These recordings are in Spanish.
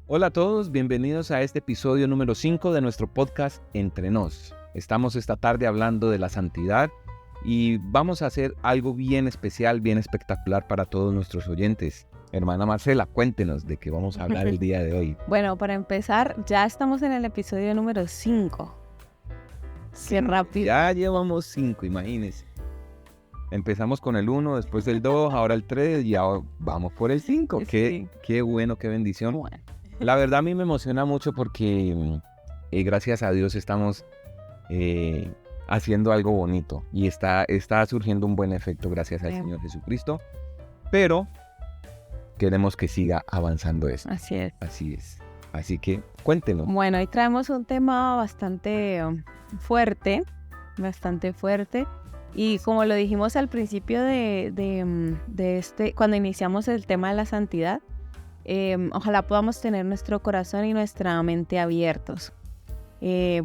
Hola a todos, bienvenidos a este episodio número 5 de nuestro podcast Entre Nos. Estamos esta tarde hablando de la santidad y vamos a hacer algo bien especial, bien espectacular para todos nuestros oyentes. Hermana Marcela, cuéntenos de qué vamos a hablar el día de hoy. Bueno, para empezar, ya estamos en el episodio número 5. Qué rápido. Ya llevamos 5, imagínense. Empezamos con el 1, después el 2, ahora el 3 y ahora vamos por el 5. Sí. Qué bueno, qué bendición. Bueno, La verdad a mí me emociona mucho porque gracias a Dios estamos haciendo algo bonito y está surgiendo un buen efecto gracias al Señor Jesucristo, pero queremos que siga avanzando eso. así es. Así es. Así que cuéntenos. Bueno, hoy traemos un tema bastante fuerte, y como lo dijimos al principio cuando iniciamos el tema de la santidad, ojalá podamos tener nuestro corazón y nuestra mente abiertos,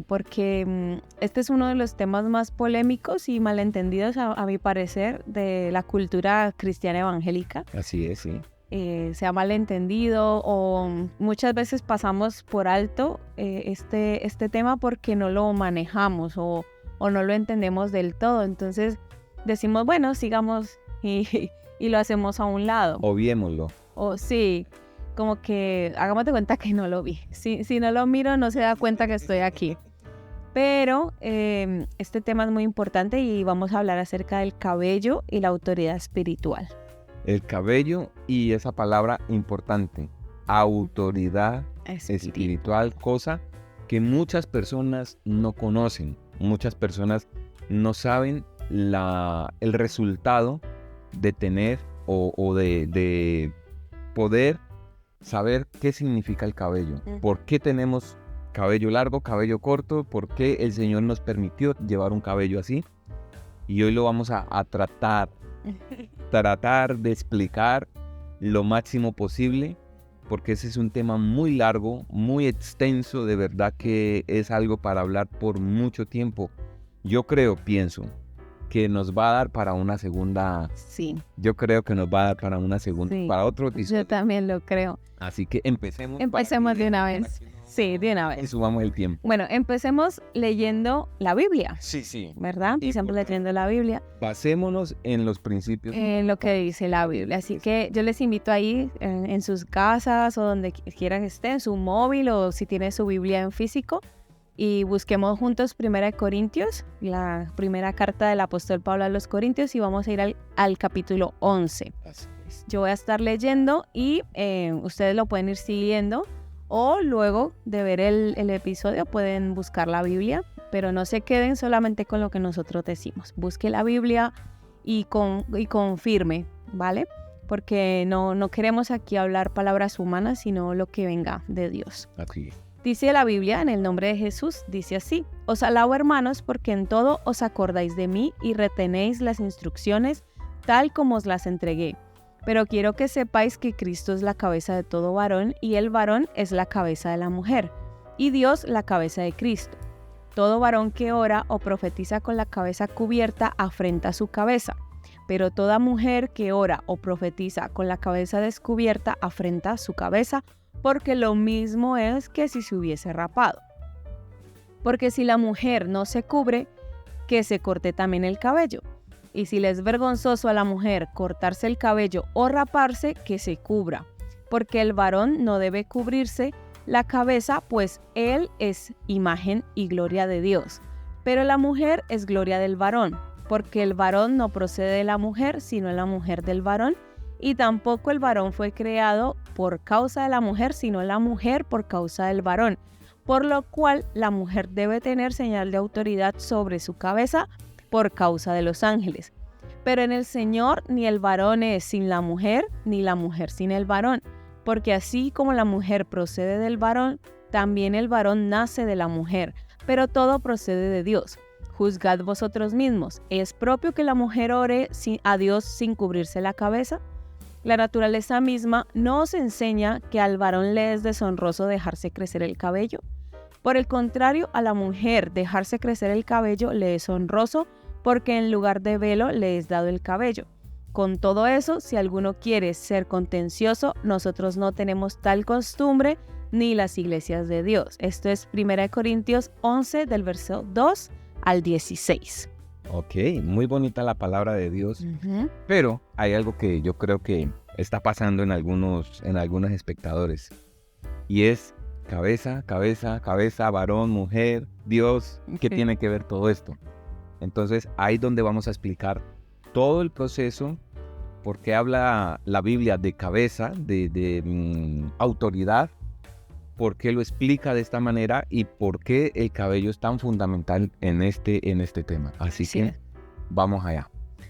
porque este es uno de los temas más polémicos y malentendidos a mi parecer de la cultura cristiana evangélica. Así es, sí. Se ha malentendido o muchas veces pasamos por alto este tema porque no lo manejamos o no lo entendemos del todo. Entonces decimos, bueno, sigamos y lo hacemos a un lado. Obviémoslo. O sí, como que hagamos de cuenta que no lo vi. Si no lo miro, no se da cuenta que estoy aquí. Pero este tema es muy importante y vamos a hablar acerca del cabello y la autoridad espiritual. El cabello y esa palabra importante, autoridad espiritual, cosa que muchas personas no conocen. Muchas personas no saben el resultado de tener o de poder saber qué significa el cabello. ¿Por qué tenemos cabello largo, cabello corto? ¿Por qué el Señor nos permitió llevar un cabello así? Y hoy lo vamos a tratar de explicar lo máximo posible, porque ese es un tema muy largo, muy extenso, de verdad que es algo para hablar por mucho tiempo. Yo pienso que nos va a dar para una segunda. Sí. Yo creo que nos va a dar para una segunda, Sí, para otro episodio. yo también lo creo. Así que empecemos. Empecemos de una vez. Sí, de una Y vez. subamos el tiempo. Bueno, empecemos leyendo la Biblia, Sí. ¿verdad? Empezamos Importante. leyendo la Biblia, Basémonos en los principios. en lo que dice la Biblia. Así que yo les invito ahí en sus casas o donde quieran que estén, en su móvil o si tiene su Biblia en físico, y busquemos juntos 1 Corintios, la primera carta del apóstol Pablo a los Corintios, y vamos a ir al capítulo 11. Así es. Yo voy a estar leyendo y ustedes lo pueden ir siguiendo o luego de ver el episodio pueden buscar la Biblia, pero no se queden solamente con lo que nosotros decimos. Busque la Biblia y confirme, ¿vale? Porque no queremos aquí hablar palabras humanas, sino lo que venga de Dios. Así es. Dice la Biblia, en el nombre de Jesús, dice así: Os alabo, hermanos, porque en todo os acordáis de mí y retenéis las instrucciones tal como os las entregué. Pero quiero que sepáis que Cristo es la cabeza de todo varón y el varón es la cabeza de la mujer y Dios la cabeza de Cristo. Todo varón que ora o profetiza con la cabeza cubierta afrenta su cabeza, pero toda mujer que ora o profetiza con la cabeza descubierta afrenta su cabeza, porque lo mismo es que si se hubiese rapado. Porque si la mujer no se cubre, que se corte también el cabello. Y si le es vergonzoso a la mujer cortarse el cabello o raparse, que se cubra. Porque el varón no debe cubrirse la cabeza, pues él es imagen y gloria de Dios. Pero la mujer es gloria del varón, porque el varón no procede de la mujer, sino la mujer del varón. Y tampoco el varón fue creado por causa de la mujer, sino la mujer por causa del varón. Por lo cual la mujer debe tener señal de autoridad sobre su cabeza por causa de los ángeles. Pero en el Señor ni el varón es sin la mujer, ni la mujer sin el varón. Porque así como la mujer procede del varón, también el varón nace de la mujer. Pero todo procede de Dios. Juzgad vosotros mismos. ¿Es propio que la mujer ore a Dios sin cubrirse la cabeza? La naturaleza misma no os enseña que al varón le es deshonroso dejarse crecer el cabello. Por el contrario, a la mujer dejarse crecer el cabello le es honroso, porque en lugar de velo le es dado el cabello. Con todo eso, si alguno quiere ser contencioso, nosotros no tenemos tal costumbre, ni las iglesias de Dios. Esto es 1 Corintios 11 del verso 2 al 16. Ok, muy bonita la palabra de Dios, pero hay algo que yo creo que está pasando en algunos espectadores, y es cabeza, varón, mujer, Dios. ¿Qué tiene que ver todo esto? Entonces, ahí es donde vamos a explicar todo el proceso, por qué habla la Biblia de cabeza, de autoridad, por qué lo explica de esta manera y por qué el cabello es tan fundamental en este tema. Así que vamos allá.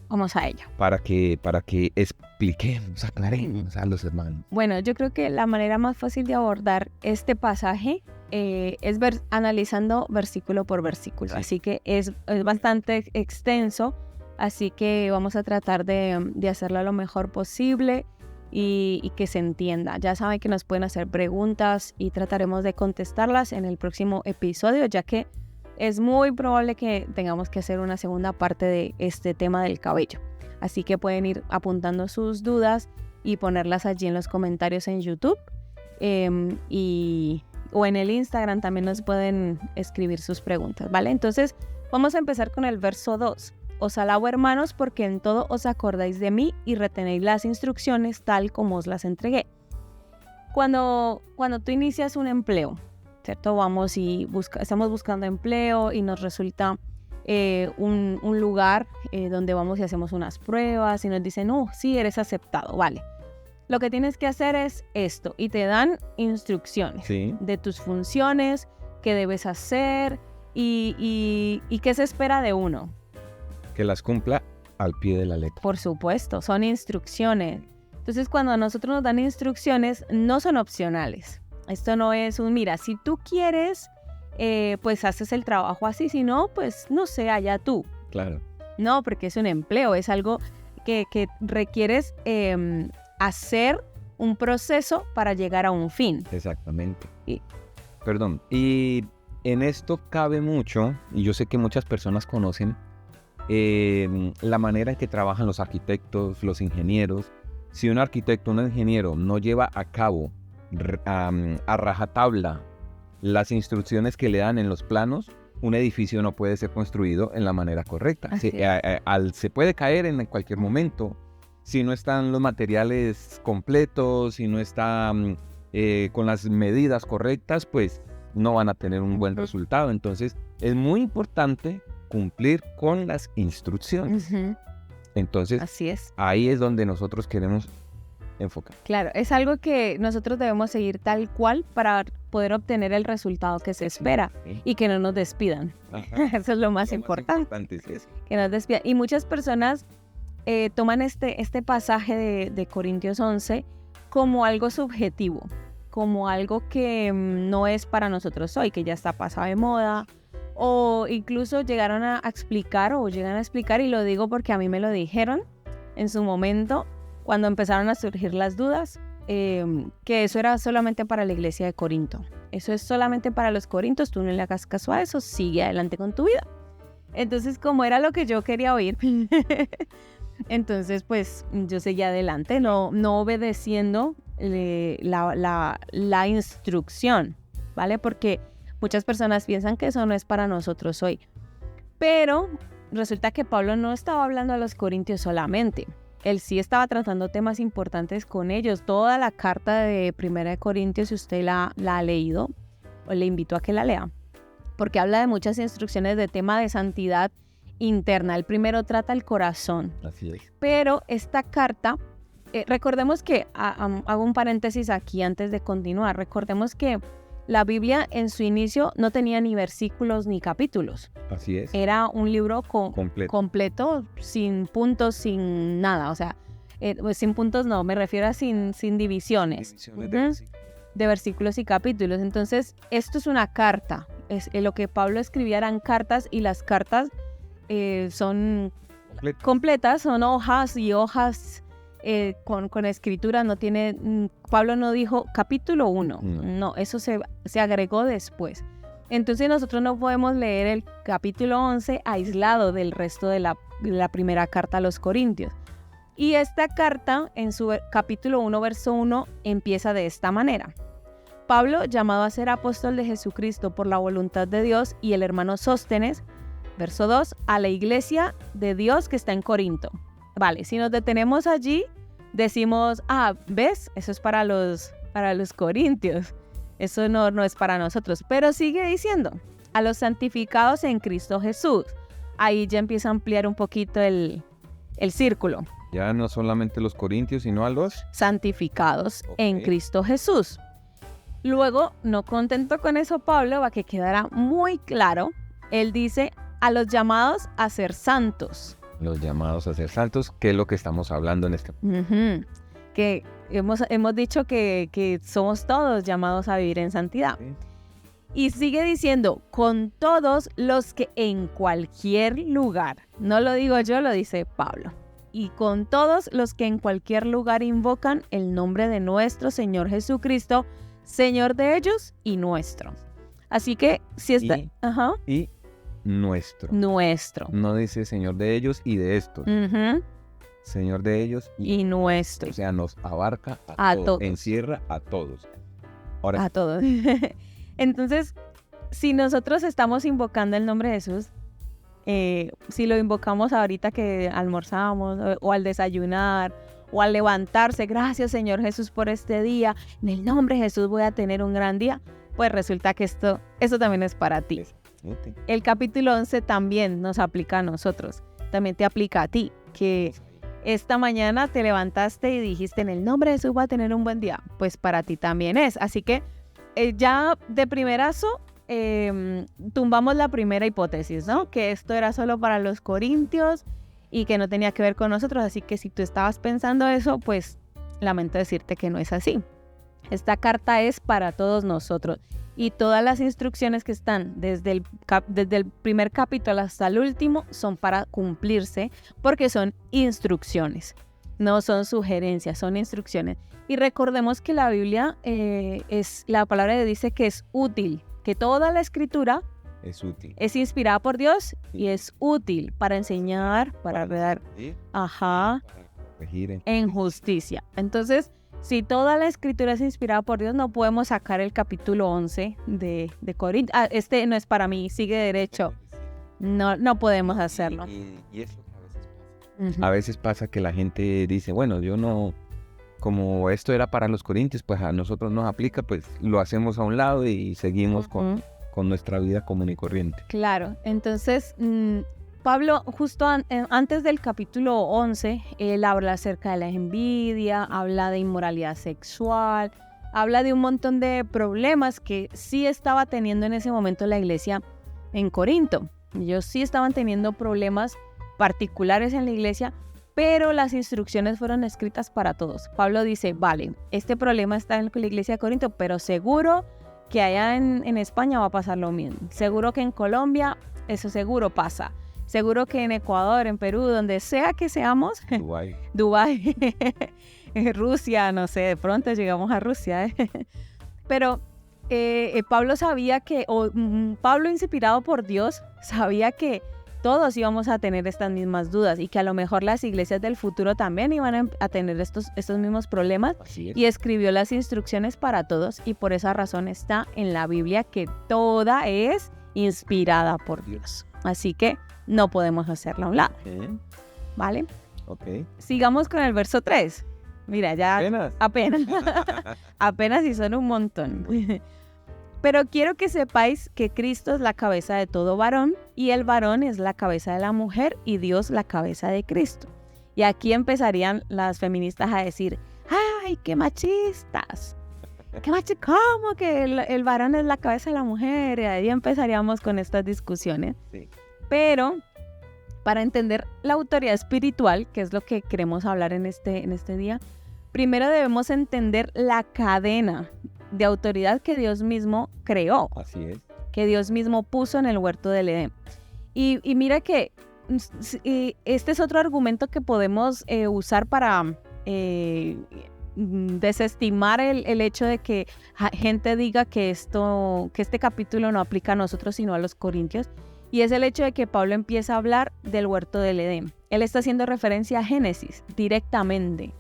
Vamos a ello. Para que expliquemos, aclaremos a los hermanos. Bueno, yo creo que la manera más fácil de abordar este pasaje es analizando versículo por versículo. Sí. Así que es bastante extenso, así que vamos a tratar de hacerlo lo mejor posible y que se entienda. Ya saben que nos pueden hacer preguntas y trataremos de contestarlas en el próximo episodio, ya que es muy probable que tengamos que hacer una segunda parte de este tema del cabello. Así que pueden ir apuntando sus dudas y ponerlas allí en los comentarios en YouTube o en el Instagram también nos pueden escribir sus preguntas, ¿vale? Entonces vamos a empezar con el verso 2. Os alabo, hermanos, porque en todo os acordáis de mí y retenéis las instrucciones tal como os las entregué. Cuando tú inicias un empleo, ¿cierto? Vamos y estamos buscando empleo y nos resulta un lugar donde vamos y hacemos unas pruebas y nos dicen, sí, eres aceptado, vale. Lo que tienes que hacer es esto y te dan instrucciones de tus funciones, qué debes hacer y qué se espera de uno. Que las cumpla al pie de la letra. Por supuesto, son instrucciones. Entonces, cuando a nosotros nos dan instrucciones, no son opcionales. Esto no es mira, si tú quieres, pues haces el trabajo así, si no, pues no sé, allá tú. Claro. No, porque es un empleo, es algo que requieres hacer un proceso para llegar a un fin. Exactamente. Y en esto cabe mucho, y yo sé que muchas personas conocen, la manera en que trabajan los arquitectos, los ingenieros. Si un arquitecto, un ingeniero no lleva a cabo a rajatabla las instrucciones que le dan en los planos, un edificio no puede ser construido en la manera correcta. Se puede caer en cualquier momento. Si no están los materiales completos, si no está con las medidas correctas, pues no van a tener un buen resultado. Entonces es muy importante cumplir con las instrucciones. Entonces, así es. Ahí es donde nosotros queremos enfocar. Claro, es algo que nosotros debemos seguir tal cual para poder obtener el resultado que se espera y que no nos despidan. Eso es lo más importante. Es que nos despidan. Y muchas personas toman este pasaje de Corintios 11 como algo subjetivo, como algo que no es para nosotros hoy, que ya está pasado de moda. O incluso llegan a explicar, y lo digo porque a mí me lo dijeron en su momento, cuando empezaron a surgir las dudas, que eso era solamente para la iglesia de Corinto. Eso es solamente para los corintios, tú no le hagas caso a eso, sigue adelante con tu vida. Entonces, como era lo que yo quería oír, entonces pues yo seguía adelante, no obedeciendo la instrucción, ¿vale? Porque muchas personas piensan que eso no es para nosotros hoy. Pero resulta que Pablo no estaba hablando a los corintios solamente. Él sí estaba tratando temas importantes con ellos. Toda la carta de 1 Corintios, si usted la ha leído, le invito a que la lea. Porque habla de muchas instrucciones de tema de santidad interna. El primero trata el corazón. Así es. Pero esta carta, recordemos que, hago un paréntesis aquí antes de continuar, recordemos que la Biblia en su inicio no tenía ni versículos ni capítulos. Así es. Era un libro completo, sin puntos, sin nada. O sea, sin puntos no, me refiero a sin divisiones. De versículos y capítulos. Entonces, esto es una carta. Lo que Pablo escribía eran cartas y las cartas son completas, son hojas y hojas con escritura. No tiene, Pablo no dijo capítulo 1, no, eso se agregó después. Entonces nosotros no podemos leer el capítulo 11 aislado del resto de la primera carta a los Corintios. Y esta carta en su capítulo 1, verso 1, empieza de esta manera. Pablo, llamado a ser apóstol de Jesucristo por la voluntad de Dios, y el hermano Sóstenes, verso 2, a la iglesia de Dios que está en Corinto. Vale, si nos detenemos allí, decimos, ¿ves? Eso es para los corintios. Eso no es para nosotros. Pero sigue diciendo, a los santificados en Cristo Jesús. Ahí ya empieza a ampliar un poquito el círculo. Ya no solamente los corintios, sino a los santificados en Cristo Jesús. Luego, no contento con eso, Pablo, para que quedara muy claro, él dice a los llamados a ser santos. Los llamados a ser santos, que es lo que estamos hablando en este momento. Que hemos dicho que somos todos llamados a vivir en santidad. Sí. Y sigue diciendo, con todos los que en cualquier lugar, no lo digo yo, lo dice Pablo, y con todos los que en cualquier lugar invocan el nombre de nuestro Señor Jesucristo, Señor de ellos y nuestro. Así que si está... Y nuestro. Nuestro. No dice Señor de ellos y de estos. Señor de ellos y nuestro. O sea, nos abarca a todos. Encierra a todos. Ahora, a todos. Entonces, si nosotros estamos invocando el nombre de Jesús, si lo invocamos ahorita que almorzamos o al desayunar o al levantarse, gracias Señor Jesús por este día, en el nombre de Jesús voy a tener un gran día, pues resulta que eso también es para ti. El capítulo 11 también nos aplica a nosotros, también te aplica a ti, que esta mañana te levantaste y dijiste en el nombre de Jesús voy a tener un buen día, pues para ti también es. Así que ya de primerazo tumbamos la primera hipótesis, ¿no? Que esto era solo para los corintios y que no tenía que ver con nosotros. Así que si tú estabas pensando eso, pues lamento decirte que no es así. Esta carta es para todos nosotros y todas las instrucciones que están desde el primer capítulo hasta el último son para cumplirse porque son instrucciones, no son sugerencias, son instrucciones. Y recordemos que la Biblia la palabra de Dios dice que es útil, que toda la escritura es útil. Es inspirada por Dios y es útil para enseñar, para redar, para corregir en justicia. Entonces, si toda la escritura es inspirada por Dios, no podemos sacar el capítulo 11 de Corinto. Este no es para mí, sigue derecho. No podemos hacerlo. Y es lo que a veces pasa. A veces pasa que la gente dice, bueno, yo no... Como esto era para los corintios, pues a nosotros nos aplica, pues lo hacemos a un lado y seguimos con nuestra vida común y corriente. Claro, entonces Pablo justo antes del capítulo 11, él habla acerca de la envidia, habla de inmoralidad sexual, habla de un montón de problemas que sí estaba teniendo en ese momento la iglesia en Corinto. Ellos sí estaban teniendo problemas particulares en la iglesia, pero las instrucciones fueron escritas para todos. Pablo dice, vale, este problema está en la iglesia de Corinto, pero seguro que allá en España va a pasar lo mismo. Seguro que en Colombia, eso seguro pasa. Seguro que en Ecuador, en Perú, donde sea que seamos. Dubái. Rusia, no sé, de pronto llegamos a Rusia. Pero Pablo sabía Pablo inspirado por Dios, sabía que todos íbamos a tener estas mismas dudas y que a lo mejor las iglesias del futuro también iban a tener estos mismos problemas. Y escribió las instrucciones para todos y por esa razón está en la Biblia que toda es inspirada por Dios. Así que no podemos hacerla a un lado. ¿Vale? Sigamos con el verso 3. Mira, ya apenas y son un montón. Pero quiero que sepáis que Cristo es la cabeza de todo varón y el varón es la cabeza de la mujer y Dios la cabeza de Cristo. Y aquí empezarían las feministas a decir, ¡ay, qué machistas! ¿Qué machistas? ¿Cómo que el varón es la cabeza de la mujer? Y ahí empezaríamos con estas discusiones. Sí. Pero para entender la autoridad espiritual, que es lo que queremos hablar en este día, primero debemos entender la cadena de autoridad que Dios mismo creó. Así es. Que Dios mismo puso en el huerto del Edén. Y mira que este es otro argumento que podemos usar para desestimar el hecho de que gente diga que este capítulo no aplica a nosotros sino a los corintios. Y es el hecho de que Pablo empieza a hablar del huerto del Edén. Él está haciendo referencia a Génesis directamente.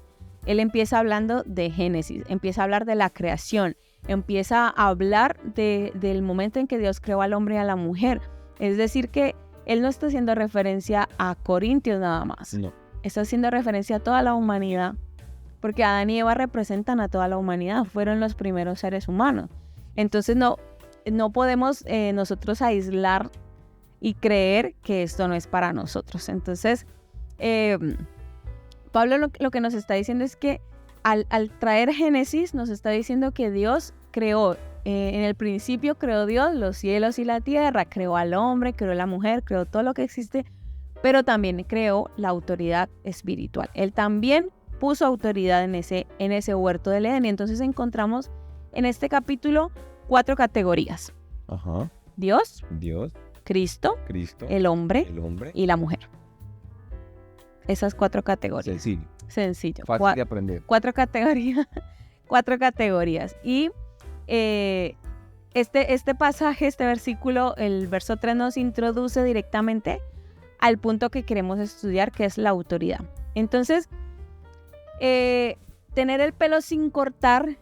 Él empieza hablando de Génesis, empieza a hablar de la creación, empieza a hablar del momento en que Dios creó al hombre y a la mujer. Es decir, que él no está haciendo referencia a Corintios nada más. No. Está haciendo referencia a toda la humanidad, porque Adán y Eva representan a toda la humanidad, fueron los primeros seres humanos. Entonces no podemos nosotros aislar y creer que esto no es para nosotros. Entonces, Pablo lo que nos está diciendo es que al traer Génesis nos está diciendo que Dios creó, en el principio creó Dios los cielos y la tierra, creó al hombre, creó a la mujer, creó todo lo que existe, pero también creó la autoridad espiritual. Él también puso autoridad en ese huerto del Edén. Y entonces encontramos en este capítulo 4 categorías. Ajá. Dios, Cristo, el hombre y la mujer. Esas 4 categorías. Sencillo. Fácil de aprender. 4 categorías. 4 categorías. Y este pasaje, este versículo, el verso 3 nos introduce directamente al punto que queremos estudiar, que es la autoridad. Entonces, tener el pelo sin cortar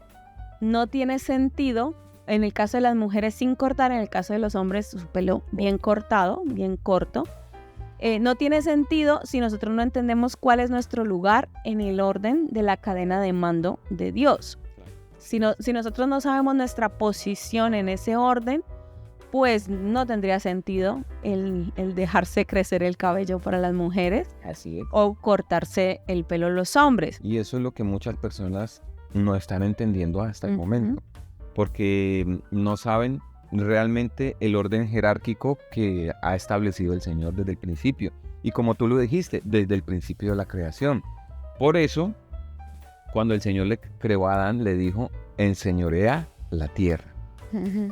no tiene sentido. En el caso de las mujeres sin cortar, en el caso de los hombres su pelo bien cortado, bien corto. No tiene sentido si nosotros no entendemos cuál es nuestro lugar en el orden de la cadena de mando de Dios. Si nosotros no sabemos nuestra posición en ese orden, pues no tendría sentido el dejarse crecer el cabello para las mujeres. Así es. O cortarse el pelo los hombres. Y eso es lo que muchas personas no están entendiendo hasta el momento, porque no saben realmente el orden jerárquico que ha establecido el Señor desde el principio. Y como tú lo dijiste, desde el principio de la creación. Por eso, cuando el Señor le creó a Adán, le dijo, enseñorea la tierra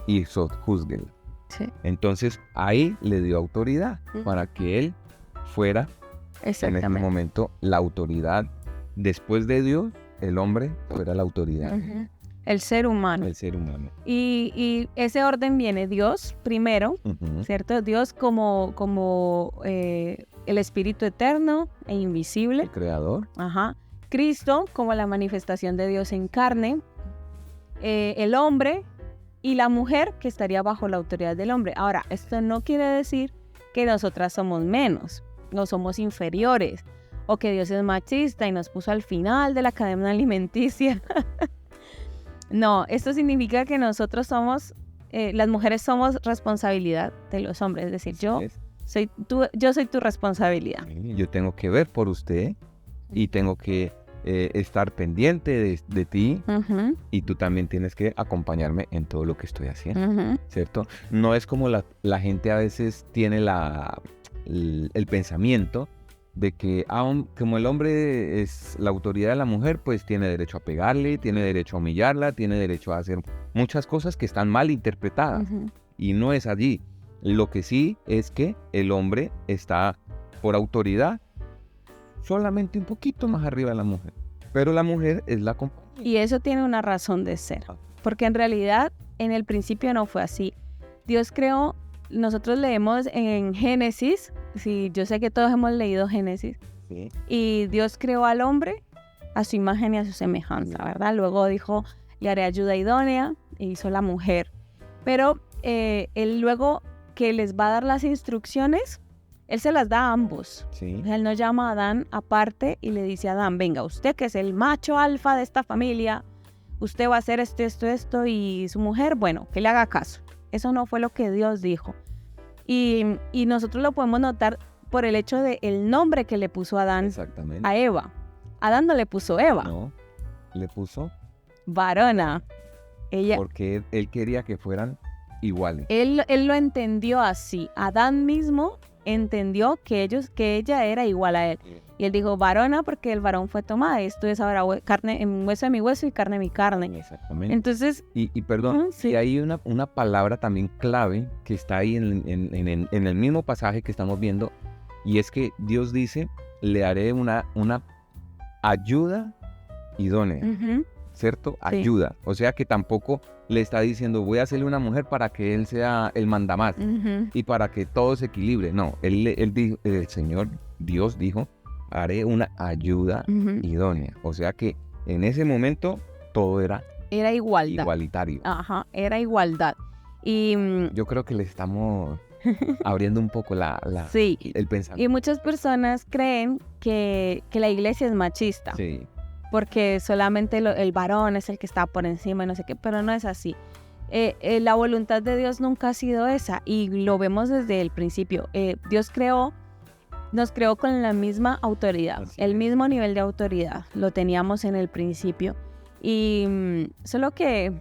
y sojúzguela. Sí. Entonces ahí le dio autoridad para que él fuera en este momento la autoridad. Después de Dios, el hombre fuera la autoridad. El ser humano. Y ese orden viene Dios primero, ¿cierto? Dios como el Espíritu eterno e invisible. El Creador. Ajá. Cristo como la manifestación de Dios en carne. El hombre y la mujer que estaría bajo la autoridad del hombre. Ahora, esto no quiere decir que nosotras somos menos, no somos inferiores, o que Dios es machista y nos puso al final de la cadena alimenticia. No, esto significa que nosotros somos, las mujeres somos responsabilidad de los hombres. Es decir, yo soy tu responsabilidad. Yo tengo que ver por usted y tengo que estar pendiente de ti, y tú también tienes que acompañarme en todo lo que estoy haciendo, ¿cierto? No es como la gente a veces tiene el pensamiento de que como el hombre es la autoridad de la mujer, pues tiene derecho a pegarle, tiene derecho a humillarla, tiene derecho a hacer muchas cosas que están mal interpretadas. Y no es allí. Lo que sí es que el hombre está por autoridad solamente un poquito más arriba de la mujer. Pero la mujer es la compañía. Y eso tiene una razón de ser. Porque en realidad en el principio no fue así. Dios creó, nosotros leemos en Génesis, sí, yo sé que todos hemos leído Génesis, sí. Y Dios creó al hombre a su imagen y a su semejanza, ¿verdad? Luego dijo, le haré ayuda idónea, e hizo la mujer. Pero él luego que les va a dar las instrucciones, él se las da a ambos. Sí. Él no llama a Adán aparte y le dice a Adán, venga, usted que es el macho alfa de esta familia, usted va a hacer esto, y su mujer, bueno, que le haga caso. Eso no fue lo que Dios dijo. Y nosotros lo podemos notar por el hecho del nombre que le puso Adán a Eva. Adán no le puso Eva. No, le puso varona. Porque él quería que fueran iguales. Él lo entendió así. Adán mismo entendió que ella era igual a él. Y él dijo varona porque el varón fue tomada. Esto es ahora carne, hueso de mi hueso y carne de mi carne. Exactamente. Entonces, y perdón, sí. Y hay una palabra también clave que está ahí en el mismo pasaje que estamos viendo, y es que Dios dice, le haré una ayuda idónea. ¿Cierto? Sí. Ayuda. O sea que tampoco le está diciendo, voy a hacerle una mujer para que él sea el mandamás y para que todo se equilibre. No, él dijo, el Señor Dios dijo, haré una ayuda idónea. O sea que en ese momento todo era Era igualdad. Igualitario. Ajá, era igualdad. Y yo creo que le estamos abriendo un poco sí. el pensamiento. Y muchas personas creen que la iglesia es machista. Sí. Porque solamente el varón es el que está por encima y no sé qué, pero no es así. La voluntad de Dios nunca ha sido esa y lo vemos desde el principio. Dios nos creó con la misma autoridad, el mismo nivel de autoridad, lo teníamos en el principio. Y solo que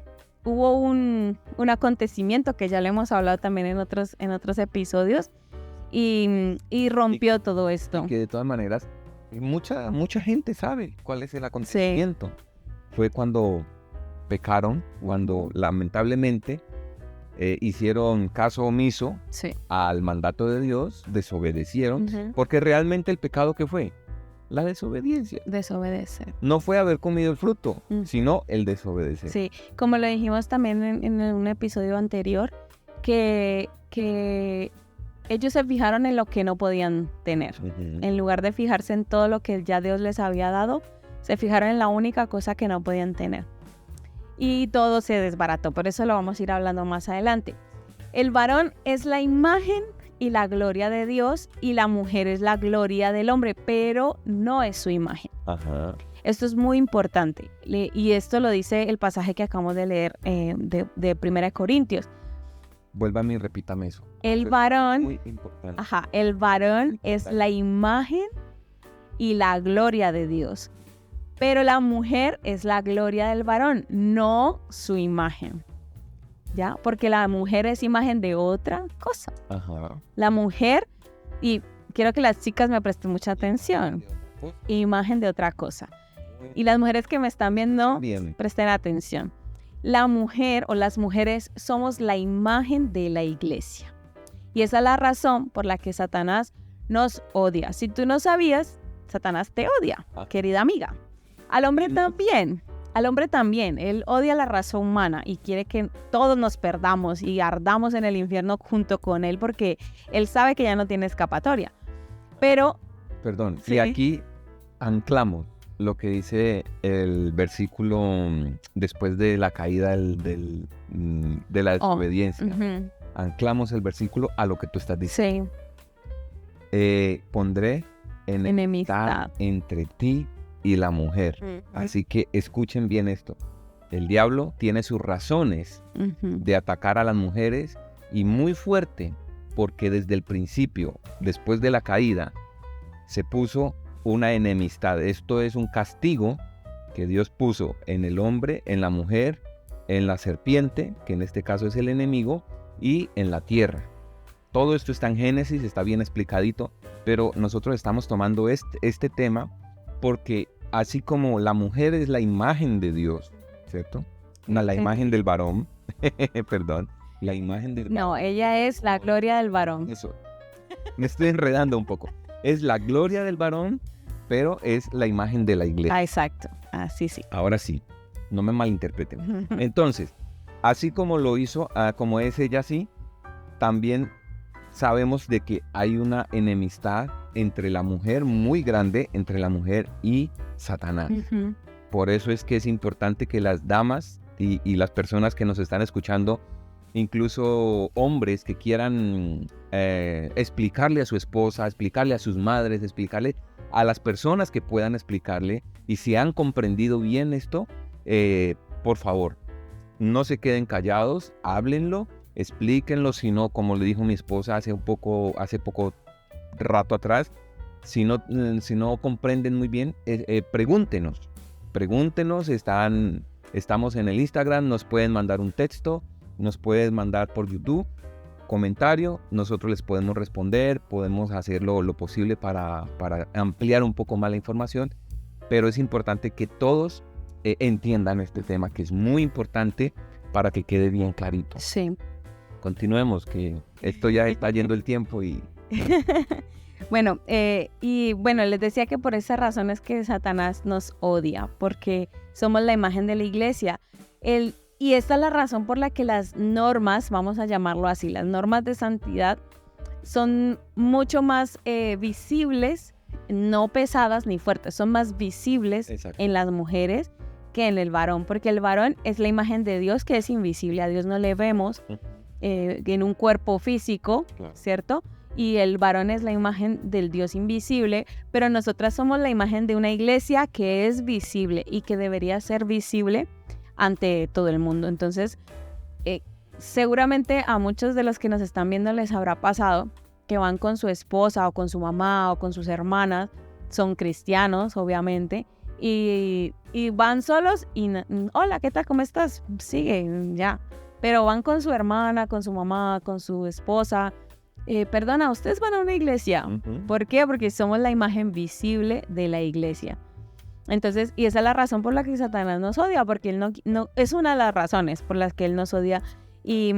hubo un acontecimiento que ya le hemos hablado también en otros episodios y rompió todo esto. Y que de todas maneras mucha gente sabe cuál es el acontecimiento. Sí. Fue cuando pecaron, cuando lamentablemente hicieron caso omiso al mandato de Dios, desobedecieron, porque realmente el pecado ¿qué fue? La desobediencia. Desobedecer. No fue haber comido el fruto, sino el desobedecer. Sí, como lo dijimos también en un episodio anterior, que ellos se fijaron en lo que no podían tener. En lugar de fijarse en todo lo que ya Dios les había dado, se fijaron en la única cosa que no podían tener. Y todo se desbarató, por eso lo vamos a ir hablando más adelante. El varón es la imagen y la gloria de Dios y la mujer es la gloria del hombre, pero no es su imagen. Ajá. Esto es muy importante y esto lo dice el pasaje que acabamos de leer de 1 Corintios. Vuélvame y repítame eso. El varón, muy importante. Ajá, el varón es la imagen y la gloria de Dios, pero la mujer es la gloria del varón, no su imagen. ¿Ya? Porque la mujer es imagen de otra cosa. Ajá. La mujer, y quiero que las chicas me presten mucha atención, imagen de otra cosa. Y las mujeres que me están viendo, presten atención. La mujer o las mujeres somos la imagen de la iglesia. Y esa es la razón por la que Satanás nos odia. Si tú no sabías, Satanás te odia, querida amiga. Al hombre también, él odia la raza humana y quiere que todos nos perdamos y ardamos en el infierno junto con él porque él sabe que ya no tiene escapatoria. Pero... Perdón, ¿sí? Y aquí anclamos lo que dice el versículo después de la caída de la desobediencia. Anclamos el versículo a lo que tú estás diciendo. Sí. Pondré enemistad entre ti y la mujer. Así que escuchen bien esto. El diablo tiene sus razones de atacar a las mujeres y muy fuerte, porque desde el principio, después de la caída, se puso una enemistad. Esto es un castigo que Dios puso en el hombre, en la mujer, en la serpiente, que en este caso es el enemigo, y en la tierra. Todo esto está en Génesis, está bien explicadito, pero nosotros estamos tomando este tema porque así como la mujer es la imagen de Dios, ¿cierto? No, la imagen del varón, perdón, la imagen del varón. No, ella es la gloria del varón. Eso, me estoy enredando un poco. Es la gloria del varón, pero es la imagen de la iglesia. Exacto, así sí. Ahora sí, no me malinterpreten. Entonces, así como lo hizo, como es ella así, también sabemos de que hay una enemistad entre la mujer muy grande, entre la mujer y Satanás. Por eso es que es importante que las damas y las personas que nos están escuchando, incluso hombres que quieran explicarle a su esposa, explicarle a sus madres, explicarle a las personas que puedan explicarle, y si han comprendido bien esto, por favor, no se queden callados, háblenlo, explíquenlo. Si no, como le dijo mi esposa hace poco rato atrás, si no comprenden muy bien, pregúntenos, estamos en el Instagram, nos pueden mandar un texto, nos pueden mandar por YouTube, comentario, nosotros les podemos responder, podemos hacer lo posible para ampliar un poco más la información, pero es importante que todos entiendan este tema, que es muy importante para que quede bien clarito. Sí. Continuemos, que esto ya está yendo el tiempo y... Bueno, les decía que por esa razón es que Satanás nos odia, porque somos la imagen de la iglesia. Y esta es la razón por la que las normas, vamos a llamarlo así, las normas de santidad son mucho más visibles, no pesadas ni fuertes, son más visibles en las mujeres qué? En el varón, porque el varón es la imagen de Dios que es invisible, a Dios no le vemos en un cuerpo físico, claro, ¿cierto? Y el varón es la imagen del Dios invisible, pero nosotras somos la imagen de una iglesia que es visible y que debería ser visible ante todo el mundo. Entonces, seguramente a muchos de los que nos están viendo les habrá pasado que van con su esposa o con su mamá o con sus hermanas, son cristianos, obviamente, y van solos y, hola, ¿qué tal? ¿Cómo estás? Sigue, ya. Pero van con su hermana, con su mamá, con su esposa. Perdona, ¿ustedes van a una iglesia? ¿Por qué? Porque somos la imagen visible de la iglesia. Entonces, y esa es la razón por la que Satanás nos odia, porque él no es una de las razones por las que él nos odia y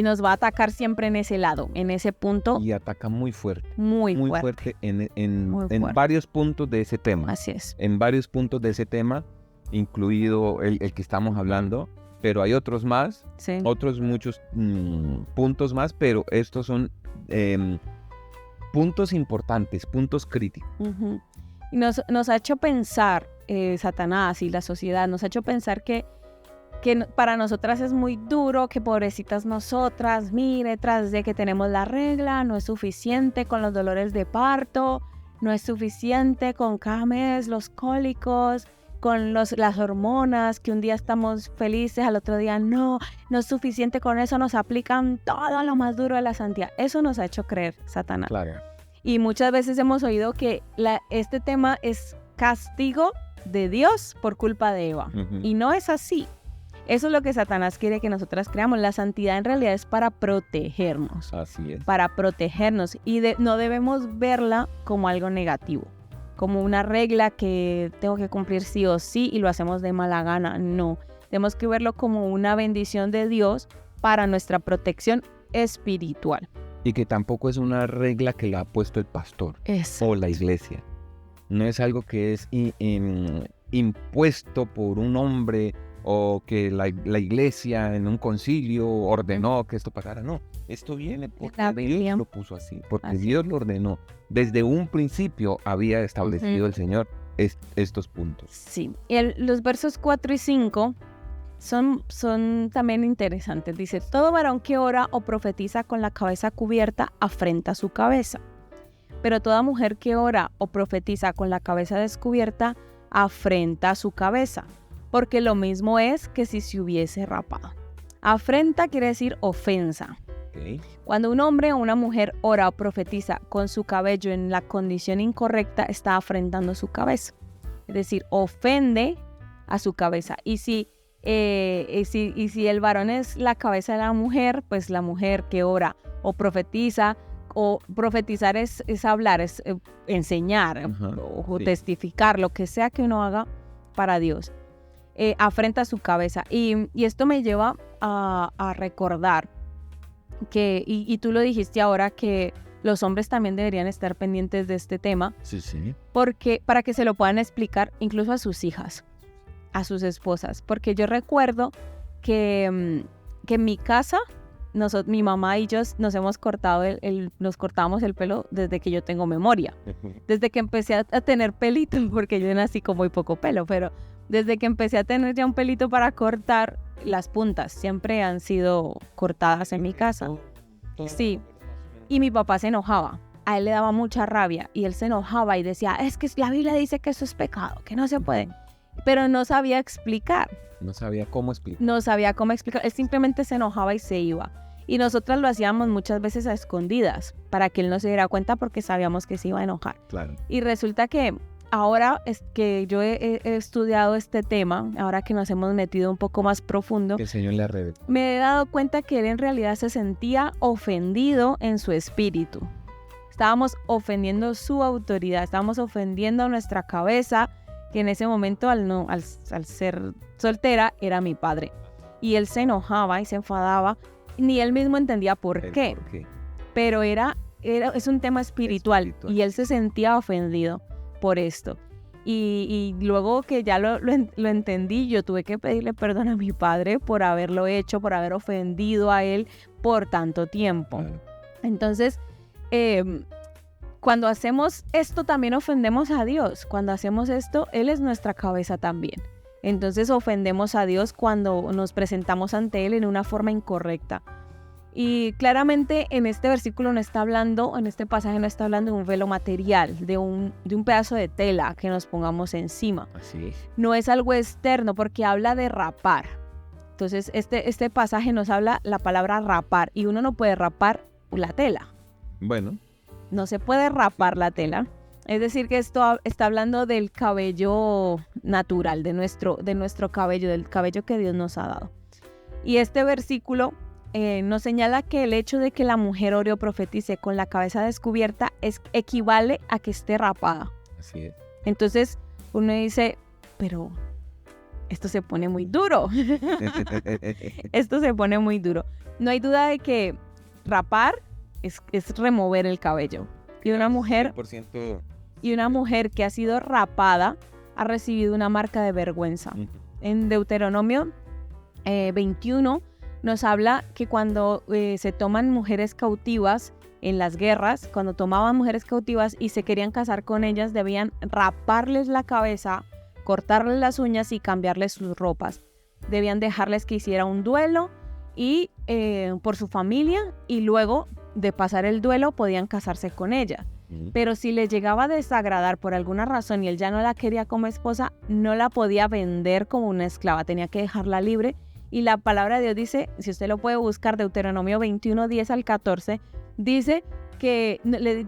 nos va a atacar siempre en ese lado, en ese punto. Y ataca muy fuerte. Muy fuerte en varios puntos de ese tema. Así es. En varios puntos de ese tema, incluido el que estamos hablando, pero hay otros más, sí, otros muchos puntos más, pero estos son puntos importantes, puntos críticos. Uh-huh. Nos ha hecho pensar, Satanás y la sociedad, nos ha hecho pensar que para nosotras es muy duro, que pobrecitas nosotras, mire, tras de que tenemos la regla, no es suficiente con los dolores de parto, no es suficiente con cada mes los cólicos, con las hormonas, que un día estamos felices, al otro día no es suficiente con eso, nos aplican todo lo más duro de la santidad. Eso nos ha hecho creer, Satanás. Claro. Y muchas veces hemos oído que este tema es castigo de Dios por culpa de Eva. Uh-huh. Y no es así. Eso es lo que Satanás quiere que nosotras creamos. La santidad en realidad es para protegernos. Así es. Para protegernos. Y no debemos verla como algo negativo, como una regla que tengo que cumplir sí o sí y lo hacemos de mala gana. No, tenemos que verlo como una bendición de Dios para nuestra protección espiritual. Y que tampoco es una regla que la ha puesto el pastor. Exacto. O la iglesia. No es algo que es impuesto por un hombre o que la iglesia en un concilio ordenó que esto pasara. No, esto viene porque Dios lo puso así, porque Dios lo ordenó. Desde un principio había establecido el Señor estos puntos. Sí, y los versos 4 y 5 son también interesantes. Dice, todo varón que ora o profetiza con la cabeza cubierta afrenta su cabeza. Pero toda mujer que ora o profetiza con la cabeza descubierta afrenta su cabeza. Porque lo mismo es que si se hubiese rapado. Afrenta quiere decir ofensa. Okay. Cuando un hombre o una mujer ora o profetiza con su cabello en la condición incorrecta, está afrentando su cabeza. Es decir, ofende a su cabeza. Y si el varón es la cabeza de la mujer, pues la mujer que ora o profetizar es hablar, es enseñar o testificar, lo que sea que uno haga para Dios. Afrenta su cabeza. Y esto me lleva a recordar que, y tú lo dijiste ahora, que los hombres también deberían estar pendientes de este tema. Sí, sí. Porque, para que se lo puedan explicar incluso a sus hijas, a sus esposas. Porque yo recuerdo que en mi casa, mi mamá y yo nos hemos cortado nos cortábamos el pelo desde que yo tengo memoria. Desde que empecé a tener pelito, porque yo nací con muy poco pelo, pero desde que empecé a tener ya un pelito para cortar, las puntas siempre han sido cortadas en mi casa. Sí, y mi papá se enojaba. A él le daba mucha rabia y él se enojaba y decía, es que la Biblia dice que eso es pecado, que no se puede. Pero no sabía explicar. No sabía cómo explicar. Él simplemente se enojaba y se iba. Y nosotras lo hacíamos muchas veces a escondidas para que él no se diera cuenta porque sabíamos que se iba a enojar. Claro. Y resulta que ahora es que yo he estudiado este tema, ahora que nos hemos metido un poco más profundo, que el Señor le revela, me he dado cuenta que él en realidad se sentía ofendido en su espíritu. Estábamos ofendiendo su autoridad, estábamos ofendiendo a nuestra cabeza, que en ese momento al ser soltera era mi padre. Y él se enojaba y se enfadaba, ni él mismo entendía por qué. Pero es un tema espiritual y él se sentía ofendido por esto. Y luego que ya lo entendí, yo tuve que pedirle perdón a mi padre por haberlo hecho, por haber ofendido a él por tanto tiempo. Entonces, cuando hacemos esto también ofendemos a Dios. Cuando hacemos esto, Él es nuestra cabeza también. Entonces ofendemos a Dios cuando nos presentamos ante Él en una forma incorrecta. Y claramente en este versículo no está hablando, en este pasaje no está hablando de un velo material, de un pedazo de tela que nos pongamos encima. Así es. No es algo externo porque habla de rapar. Entonces este pasaje nos habla la palabra rapar y uno no puede rapar la tela. Bueno. No se puede rapar la tela. Es decir, que esto está hablando del cabello natural, de nuestro cabello, del cabello que Dios nos ha dado. Y este versículo nos señala que el hecho de que la mujer ore o profetice con la cabeza descubierta equivale a que esté rapada. Así es. Entonces uno dice, pero esto se pone muy duro. Esto se pone muy duro. No hay duda de que rapar es remover el cabello. Y una mujer 100%. Y una mujer que ha sido rapada ha recibido una marca de vergüenza. En Deuteronomio 21 nos habla que cuando se toman mujeres cautivas en las guerras, cuando tomaban mujeres cautivas y se querían casar con ellas, debían raparles la cabeza, cortarles las uñas y cambiarles sus ropas. Debían dejarles que hiciera un duelo y por su familia, y luego de pasar el duelo podían casarse con ella. Pero si le llegaba a desagradar por alguna razón y él ya no la quería como esposa, no la podía vender como una esclava, tenía que dejarla libre. Y la palabra de Dios dice, si usted lo puede buscar, Deuteronomio 21, 10 al 14, dice que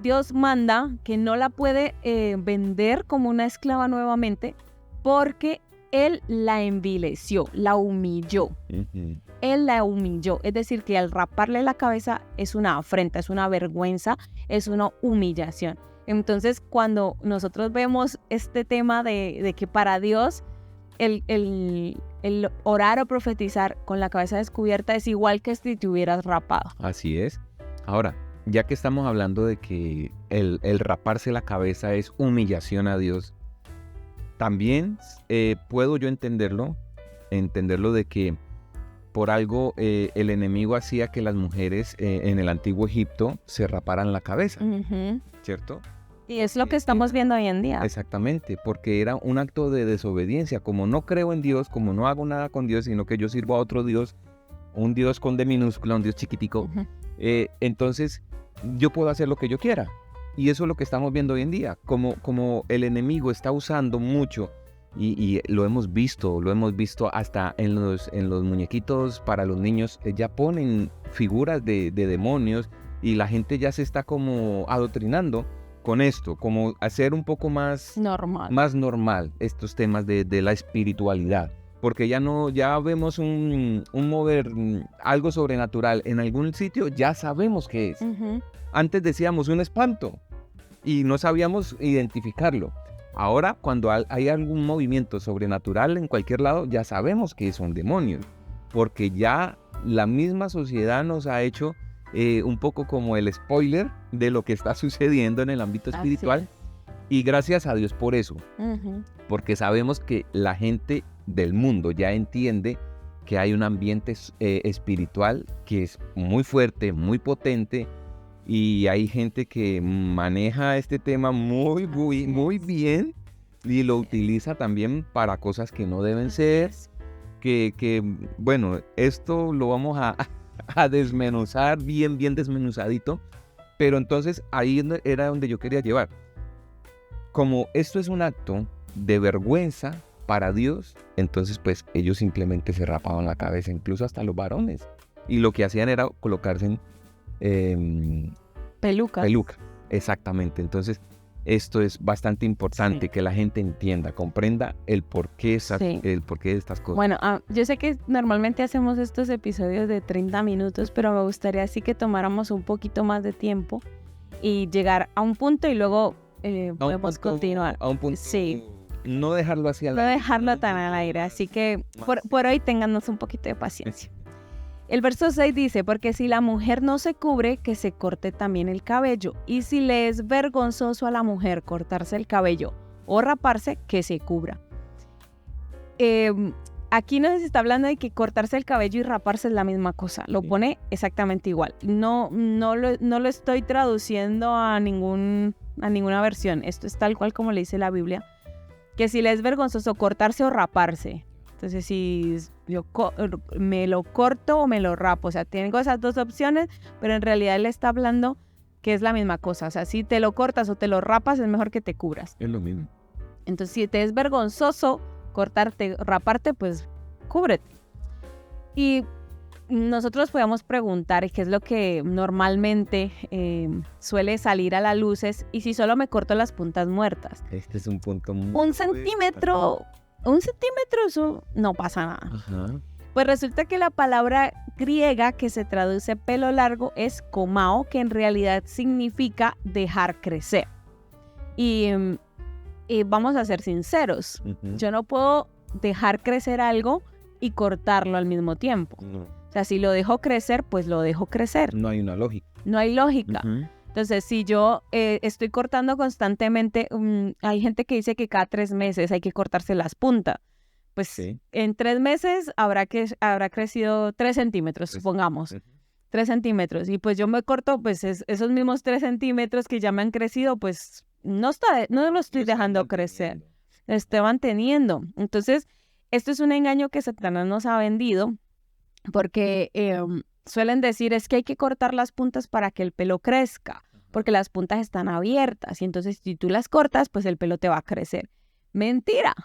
Dios manda que no la puede vender como una esclava nuevamente porque Él la envileció, la humilló. Él la humilló, es decir, que al raparle la cabeza es una afrenta, es una vergüenza, es una humillación. Entonces, cuando nosotros vemos este tema de que para Dios el orar o profetizar con la cabeza descubierta es igual que si te hubieras rapado. Así es. Ahora, ya que estamos hablando de que el raparse la cabeza es humillación a Dios, también puedo yo entenderlo de que por algo el enemigo hacía que las mujeres en el antiguo Egipto se raparan la cabeza, ¿cierto? Y es lo que estamos viendo hoy en día. Exactamente, porque era un acto de desobediencia. Como no creo en Dios, como no hago nada con Dios, sino que yo sirvo a otro Dios, un Dios con D minúscula, un Dios chiquitico, entonces yo puedo hacer lo que yo quiera. Y eso es lo que estamos viendo hoy en día. Como el enemigo está usando mucho, y lo hemos visto hasta en los muñequitos para los niños, ya ponen figuras de demonios y la gente ya se está como adoctrinando con esto, como hacer un poco más normal estos temas de la espiritualidad. Porque ya vemos un mover, algo sobrenatural en algún sitio, ya sabemos qué es. Antes decíamos un espanto y no sabíamos identificarlo. Ahora, cuando hay algún movimiento sobrenatural en cualquier lado, ya sabemos que son demonios, porque ya la misma sociedad nos ha hecho un poco como el spoiler de lo que está sucediendo en el ámbito espiritual. Y gracias a Dios por eso, porque sabemos que la gente del mundo ya entiende que hay un ambiente espiritual que es muy fuerte, muy potente, y hay gente que maneja este tema muy bien y lo utiliza también para cosas que no deben ser, que bueno, esto lo vamos a desmenuzar bien desmenuzadito, pero entonces ahí era donde yo quería llevar. Como esto es un acto de vergüenza para Dios, entonces pues ellos simplemente se rapaban la cabeza, incluso hasta los varones, y lo que hacían era colocarse peluca, exactamente. Entonces esto es bastante importante, que la gente entienda, comprenda el porqué de estas cosas. Bueno, yo sé que normalmente hacemos estos episodios de 30 minutos, pero me gustaría así que tomáramos un poquito más de tiempo y llegar a un punto y luego podemos continuar. A un punto. Sí. No dejarlo así al aire. No dejarlo tan al aire, así que por hoy téngannos un poquito de paciencia. El verso 6 dice, porque si la mujer no se cubre, que se corte también el cabello. Y si le es vergonzoso a la mujer cortarse el cabello o raparse, que se cubra. Aquí nos está hablando de que cortarse el cabello y raparse es la misma cosa. Lo pone exactamente igual. No lo estoy traduciendo a ningún a ninguna versión. Esto es tal cual como le dice la Biblia. Que si le es vergonzoso cortarse o raparse. Entonces, si yo me lo corto o me lo rapo. O sea, tengo esas dos opciones, pero en realidad él está hablando que es la misma cosa. O sea, si te lo cortas o te lo rapas, es mejor que te cubras. Es lo mismo. Entonces, si te es vergonzoso cortarte, raparte, pues cúbrete. Y nosotros podíamos preguntar qué es lo que normalmente suele salir a la luz y si solo me corto las puntas muertas. Este es un punto muy... Un centímetro, eso no pasa nada. Ajá. Pues resulta que la palabra griega que se traduce pelo largo es komao, que en realidad significa dejar crecer. Y vamos a ser sinceros, yo no puedo dejar crecer algo y cortarlo al mismo tiempo. No. O sea, si lo dejo crecer, pues lo dejo crecer. No hay una lógica. No hay lógica. Entonces, si yo estoy cortando constantemente, hay gente que dice que cada 3 meses hay que cortarse las puntas. Pues sí. En 3 meses habrá crecido 3 centímetros, supongamos. 3 centímetros. Y pues yo me corto, pues esos mismos 3 centímetros que ya me han crecido, pues no lo estoy dejando crecer. Lo estoy manteniendo. Entonces, esto es un engaño que Satanás nos ha vendido porque suelen decir es que hay que cortar las puntas para que el pelo crezca, porque las puntas están abiertas y entonces si tú las cortas, pues el pelo te va a crecer. Mentira,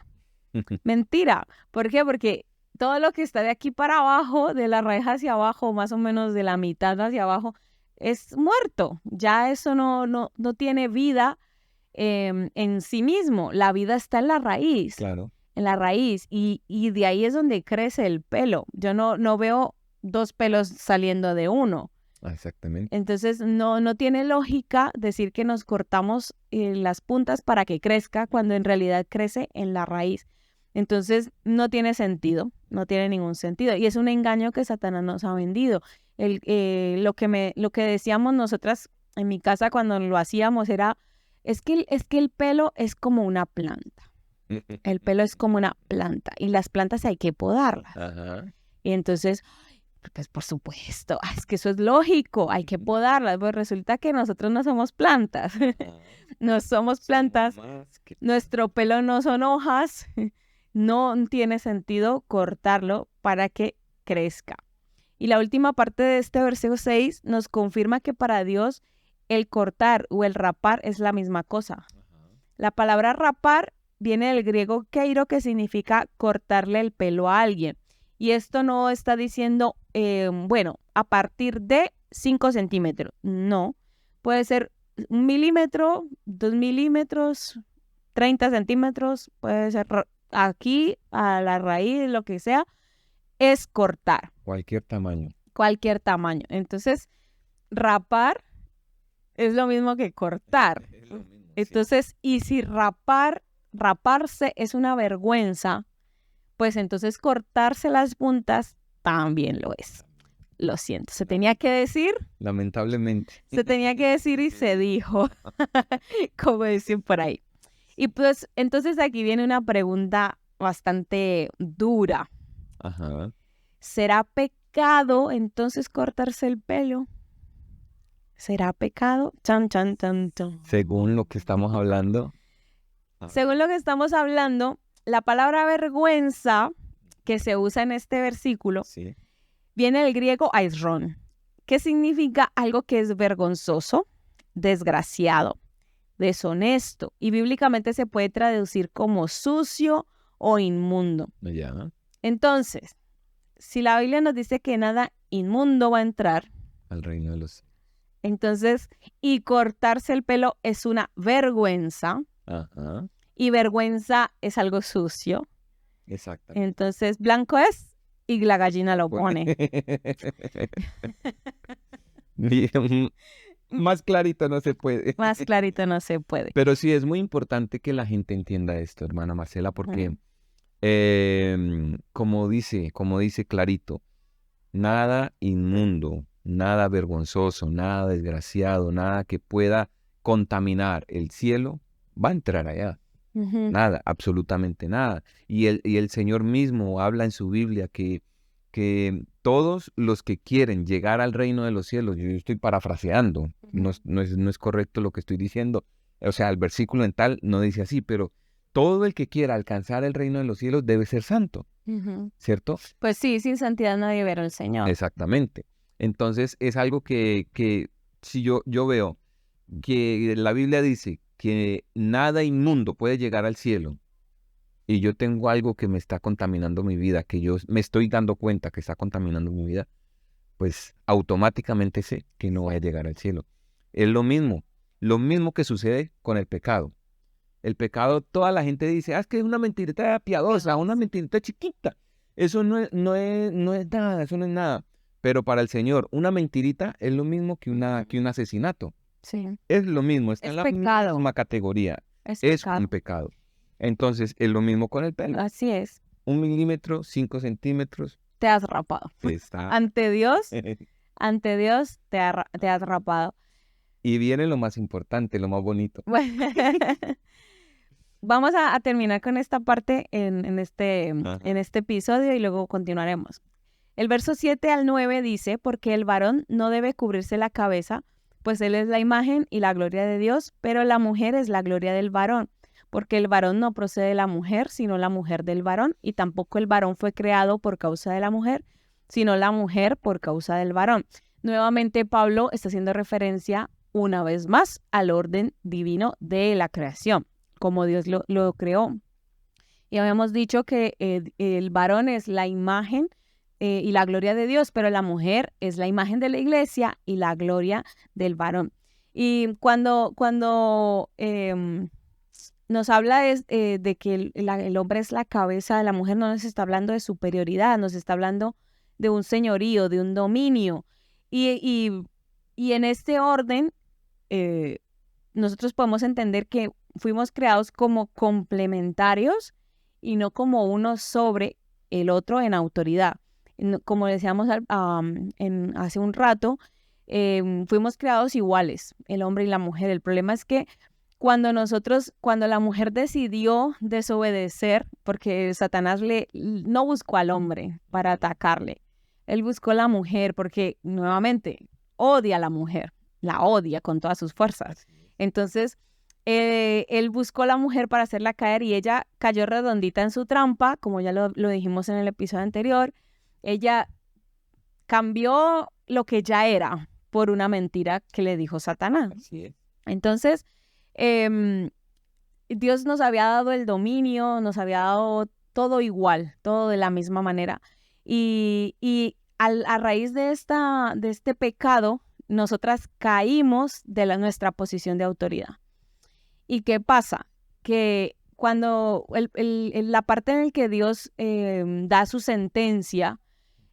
mentira. ¿Por qué? Porque todo lo que está de aquí para abajo, de la raíz hacia abajo, más o menos de la mitad hacia abajo, es muerto. Ya eso no tiene vida en sí mismo. La vida está en la raíz. Claro. En la raíz y de ahí es donde crece el pelo. Yo no veo 2 pelos saliendo de uno. Exactamente. Entonces no tiene lógica decir que nos cortamos las puntas para que crezca cuando en realidad crece en la raíz. Entonces no tiene sentido, no tiene ningún sentido y es un engaño que Satanás nos ha vendido. Lo que decíamos nosotras en mi casa cuando lo hacíamos es que el pelo es como una planta. El pelo es como una planta y las plantas hay que podarlas. Ajá. Y entonces, pues por supuesto, es que eso es lógico, hay que podarlas. Pues resulta que nosotros no somos plantas, no somos plantas, nuestro pelo no son hojas, no tiene sentido cortarlo para que crezca. Y la última parte de este versículo 6 nos confirma que para Dios el cortar o el rapar es la misma cosa. La palabra rapar viene del griego keiro, que significa cortarle el pelo a alguien. Y esto no está diciendo, a partir de 5 centímetros. No, puede ser 1 milímetro, 2 milímetros, 30 centímetros, puede ser aquí, a la raíz, lo que sea, es cortar. Cualquier tamaño. Cualquier tamaño. Entonces, rapar es lo mismo que cortar. Es lo mismo, Entonces, sí. Y si raparse es una vergüenza, pues entonces cortarse las puntas también lo es. Lo siento, se tenía que decir. Lamentablemente. Se tenía que decir y se dijo, como dicen por ahí. Y pues entonces aquí viene una pregunta bastante dura. Ajá. ¿Será pecado entonces cortarse el pelo? ¿Será pecado? Chan, chan, chan, chan. Según lo que estamos hablando. Según lo que estamos hablando, la palabra vergüenza que se usa en este versículo Sí. viene del griego aisron, que significa algo que es vergonzoso, desgraciado, deshonesto y bíblicamente se puede traducir como sucio o inmundo. Ya. Entonces, si la Biblia nos dice que nada inmundo va a entrar al reino de los... Entonces, y cortarse el pelo es una vergüenza. Ajá. Y vergüenza es algo sucio. Exacto. Entonces, blanco es y la gallina lo pone. Más clarito no se puede. Más clarito no se puede. Pero sí, es muy importante que la gente entienda esto, hermana Marcela, porque como dice clarito, nada inmundo, nada vergonzoso, nada desgraciado, nada que pueda contaminar el cielo va a entrar allá. Nada, absolutamente nada. Y el Señor mismo habla en su Biblia que todos los que quieren llegar al reino de los cielos, yo estoy parafraseando, no es correcto lo que estoy diciendo, O sea, el versículo en tal no dice así, pero todo el que quiera alcanzar el reino de los cielos debe ser santo, ¿cierto? Pues sí, sin santidad nadie verá al Señor. Exactamente. Entonces es algo que si yo veo que la Biblia dice que nada inmundo puede llegar al cielo y yo tengo algo que me está contaminando mi vida, que yo me estoy dando cuenta que está contaminando mi vida, pues automáticamente sé que no voy a llegar al cielo. Es lo mismo que sucede con el pecado. El pecado, toda la gente dice, es que es una mentirita piadosa, una mentirita chiquita. Eso no es nada, eso no es nada. Pero para el Señor, una mentirita es lo mismo que un asesinato. Sí. Es lo mismo, está en la misma categoría. Es un pecado. Entonces, es lo mismo con el pelo. Así es. 1 milímetro, 5 centímetros. Te has rapado. Ante Dios te has rapado. Y viene lo más importante, lo más bonito. Vamos a terminar con esta parte en este episodio y luego continuaremos. El verso 7 al 9 dice, porque el varón no debe cubrirse la cabeza, pues él es la imagen y la gloria de Dios, pero la mujer es la gloria del varón, porque el varón no procede de la mujer, sino la mujer del varón, y tampoco el varón fue creado por causa de la mujer, sino la mujer por causa del varón. Nuevamente Pablo está haciendo referencia una vez más al orden divino de la creación, como Dios lo creó. Y habíamos dicho que el varón es la imagen y la gloria de Dios, pero la mujer es la imagen de la iglesia y la gloria del varón. Y cuando nos habla de que el hombre es la cabeza de la mujer, no nos está hablando de superioridad, nos está hablando de un señorío, de un dominio. Y en este orden, nosotros podemos entender que fuimos creados como complementarios y no como uno sobre el otro en autoridad. Como decíamos hace un rato, fuimos creados iguales, el hombre y la mujer. El problema es que cuando la mujer decidió desobedecer, porque Satanás no buscó al hombre para atacarle, él buscó a la mujer porque nuevamente odia a la mujer, la odia con todas sus fuerzas. Entonces, él buscó a la mujer para hacerla caer y ella cayó redondita en su trampa, como ya lo dijimos en el episodio anterior. Ella cambió lo que ya era por una mentira que le dijo Satanás. Así es. Entonces, Dios nos había dado el dominio, nos había dado todo igual, todo de la misma manera. Y a raíz de este pecado, nosotras caímos de nuestra posición de autoridad. ¿Y qué pasa? Que cuando la parte en la que Dios da su sentencia,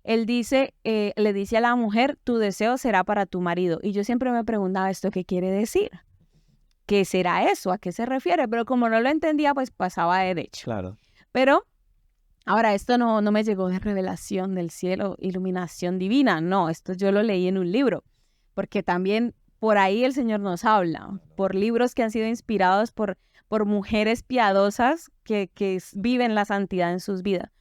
Él le dice a la mujer, tu deseo será para tu marido. Y yo siempre me preguntaba, ¿esto qué quiere decir? ¿Qué será eso? ¿A qué se refiere? Pero como no lo entendía, pues pasaba de derecho. Claro. Pero ahora, esto no me llegó de revelación del cielo, iluminación divina. No, esto yo lo leí en un libro. Porque también por ahí el Señor nos habla, por libros que han sido inspirados por mujeres piadosas que viven la santidad en sus vidas.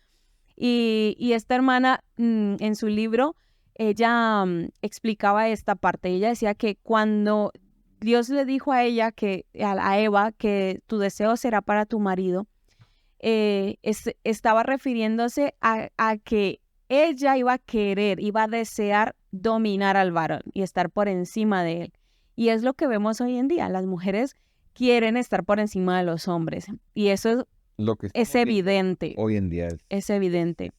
Y esta hermana, en su libro, ella explicaba esta parte. Ella decía que cuando Dios le dijo a ella, a Eva, que tu deseo será para tu marido, estaba refiriéndose a que ella iba a desear dominar al varón y estar por encima de él. Y es lo que vemos hoy en día. Las mujeres quieren estar por encima de los hombres. Y eso es evidente. Hoy en día es evidente.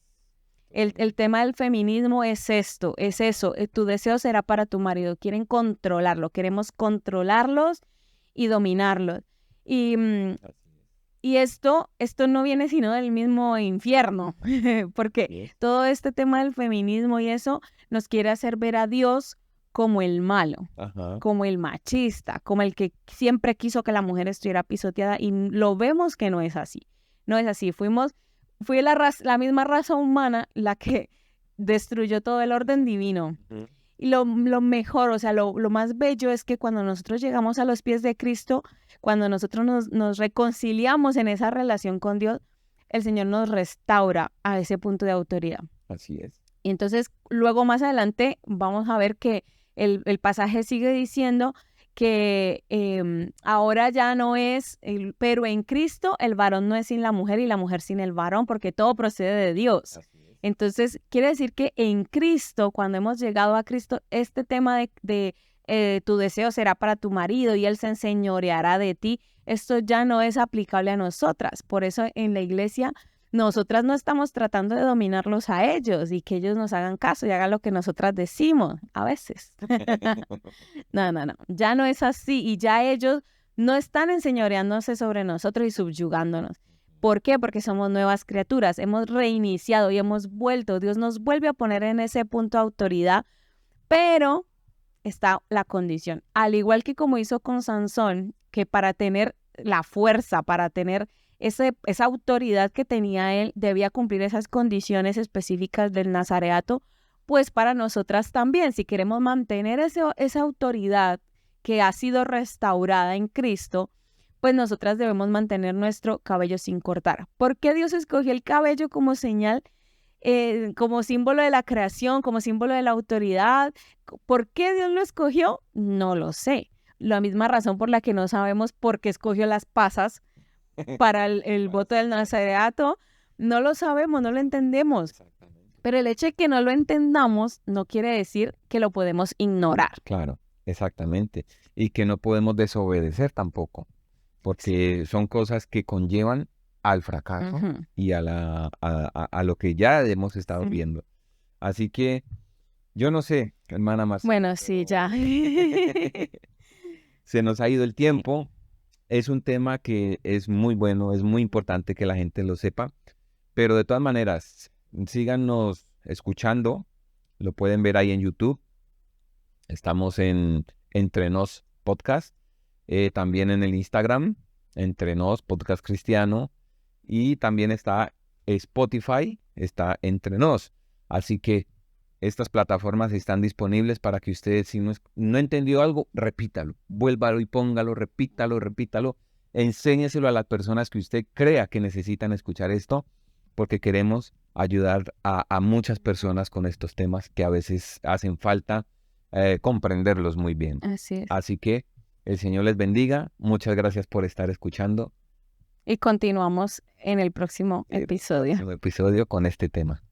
El tema del feminismo es eso. Tu deseo será para tu marido. Quieren controlarlo. Queremos controlarlos y dominarlos. Y esto no viene sino del mismo infierno, porque todo este tema del feminismo y eso nos quiere hacer ver a Dios como el malo, como el machista, como el que siempre quiso que la mujer estuviera pisoteada, y lo vemos que no es así. No es así. Fue la misma raza humana la que destruyó todo el orden divino. Y lo mejor, o sea, lo más bello es que cuando nosotros llegamos a los pies de Cristo, cuando nosotros nos reconciliamos en esa relación con Dios, el Señor nos restaura a ese punto de autoridad. Así es. Y entonces, luego más adelante, vamos a ver que el pasaje sigue diciendo que ahora ya no es, pero en Cristo el varón no es sin la mujer y la mujer sin el varón, porque todo procede de Dios. Entonces, quiere decir que en Cristo, cuando hemos llegado a Cristo, este tema de tu deseo será para tu marido y él se enseñoreará de ti, esto ya no es aplicable a nosotras. Por eso en la iglesia, nosotras no estamos tratando de dominarlos a ellos y que ellos nos hagan caso y hagan lo que nosotras decimos a veces. No, ya no es así y ya ellos no están enseñoreándose sobre nosotros y subyugándonos. ¿Por qué? Porque somos nuevas criaturas, hemos reiniciado y hemos vuelto. Dios nos vuelve a poner en ese punto de autoridad, pero está la condición. Al igual que como hizo con Sansón, que para tener la fuerza, para tener esa autoridad que tenía él, debía cumplir esas condiciones específicas del nazareato, pues para nosotras también, si queremos mantener esa autoridad que ha sido restaurada en Cristo, pues nosotras debemos mantener nuestro cabello sin cortar. ¿Por qué Dios escogió el cabello como señal, como símbolo de la creación, como símbolo de la autoridad? ¿Por qué Dios lo escogió? No lo sé. La misma razón por la que no sabemos por qué escogió las pasas para el voto del nazareato, no lo sabemos, no lo entendemos. Pero el hecho de que no lo entendamos no quiere decir que lo podemos ignorar. Claro, exactamente. Y que no podemos desobedecer tampoco, porque son cosas que conllevan al fracaso y a lo que ya hemos estado viendo. Así que yo no sé, hermana Marcela. Bueno, sí, ya. Se nos ha ido el tiempo. Es un tema que es muy bueno, es muy importante que la gente lo sepa, pero de todas maneras, síganos escuchando, lo pueden ver ahí en YouTube. Estamos en Entre Nos Podcast, también en el Instagram, Entre Nos Podcast Cristiano, y también está Spotify, está Entre Nos. Así que estas plataformas están disponibles para que usted, si no entendió algo, repítalo, vuélvalo y póngalo, repítalo, enséñeselo a las personas que usted crea que necesitan escuchar esto, porque queremos ayudar a muchas personas con estos temas que a veces hacen falta comprenderlos muy bien. Así es. Así que el Señor les bendiga, muchas gracias por estar escuchando. Y continuamos en el próximo episodio. Con este tema.